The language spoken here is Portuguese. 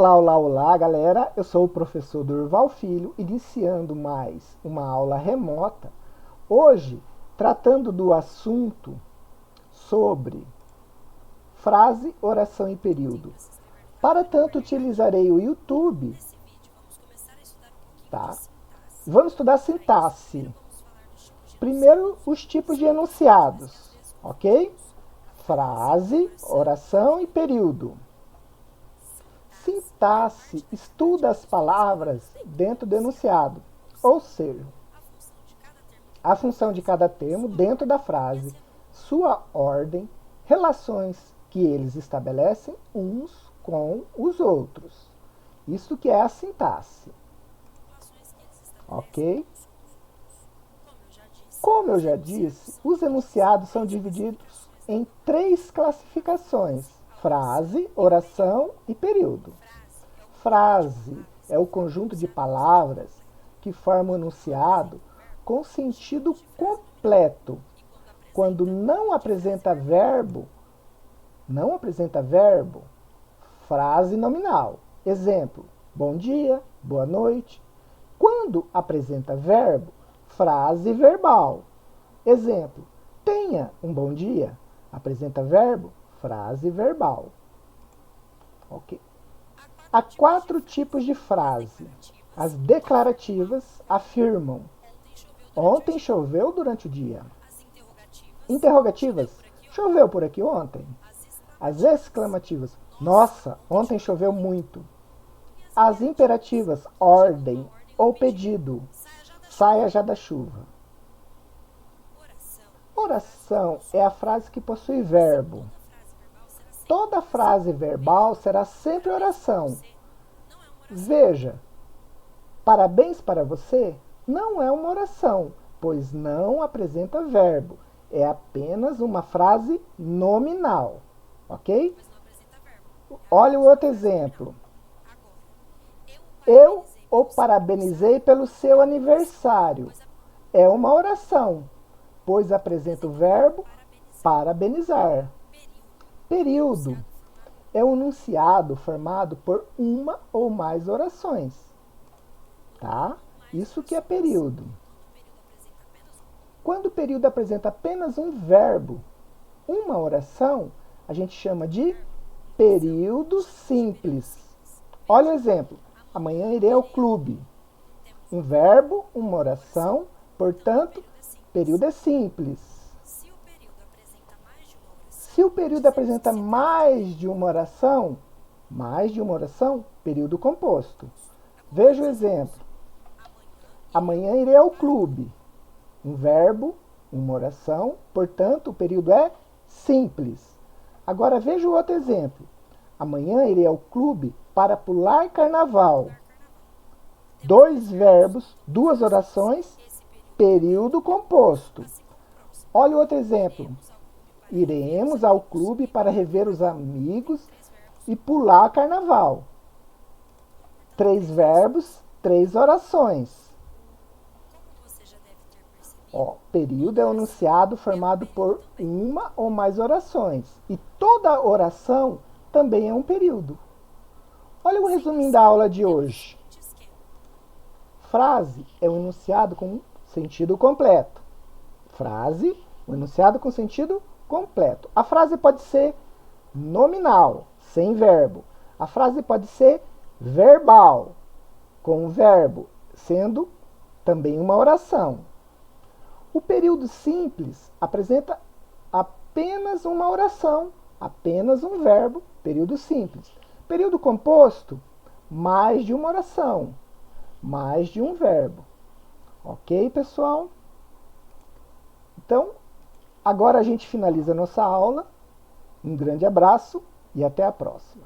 Olá, olá, olá, galera! Eu sou o professor Durval Filho, iniciando mais uma aula remota. Hoje, tratando do assunto sobre frase, oração e período. Para tanto, utilizarei o YouTube, tá? Vamos estudar sintaxe. Primeiro, os tipos de enunciados, ok? Frase, oração e período. Sintaxe estuda as palavras dentro do enunciado, ou seja, a função de cada termo dentro da frase, sua ordem, relações que eles estabelecem uns com os outros. Isso que é a sintaxe. Ok? Como eu já disse, os enunciados são divididos em 3 classificações: frase, oração e período. Frase é o conjunto de palavras que formam o enunciado com sentido completo. Quando não apresenta verbo, frase nominal. Exemplo: bom dia, boa noite. Quando apresenta verbo, frase verbal. Exemplo: tenha um bom dia. Apresenta verbo, frase verbal. Ok? Há 4 tipos de frase. As declarativas afirmam: ontem choveu durante o dia. Interrogativas: choveu por aqui ontem. As exclamativas: nossa, ontem choveu muito. As imperativas: ordem ou pedido: saia já da chuva. Oração é a frase que possui verbo. Toda frase verbal será sempre oração. Veja, parabéns para você não é uma oração, pois não apresenta verbo. É apenas uma frase nominal, ok? Olha o outro exemplo. Eu o parabenizei pelo seu aniversário. É uma oração, pois apresenta o verbo parabenizar. Período é um enunciado formado por uma ou mais orações, tá? Isso que é período. Quando o período apresenta apenas um verbo, uma oração, a gente chama de período simples. Olha o exemplo. Amanhã irei ao clube. Um verbo, uma oração, portanto, período é simples. Se o período apresenta mais de uma oração, período composto. Veja o exemplo. Amanhã irei ao clube. Um verbo, uma oração, portanto, o período é simples. Agora veja o outro exemplo. Amanhã irei ao clube para pular carnaval. 2 verbos, 2 orações, período composto. Olha o outro exemplo. Iremos ao clube para rever os amigos e pular carnaval. 3 verbos, 3 orações. Período é um enunciado formado por uma ou mais orações. E toda oração também é um período. Olha o resuminho da aula de hoje. Frase é um enunciado com sentido completo. Frase, um enunciado com sentido completo. A frase pode ser nominal, sem verbo. A frase pode ser verbal, com o verbo, sendo também uma oração. O período simples apresenta apenas uma oração, apenas um verbo, período simples. Período composto, mais de uma oração, mais de um verbo. Ok, pessoal? Então, agora a gente finaliza a nossa aula. Um grande abraço e até a próxima.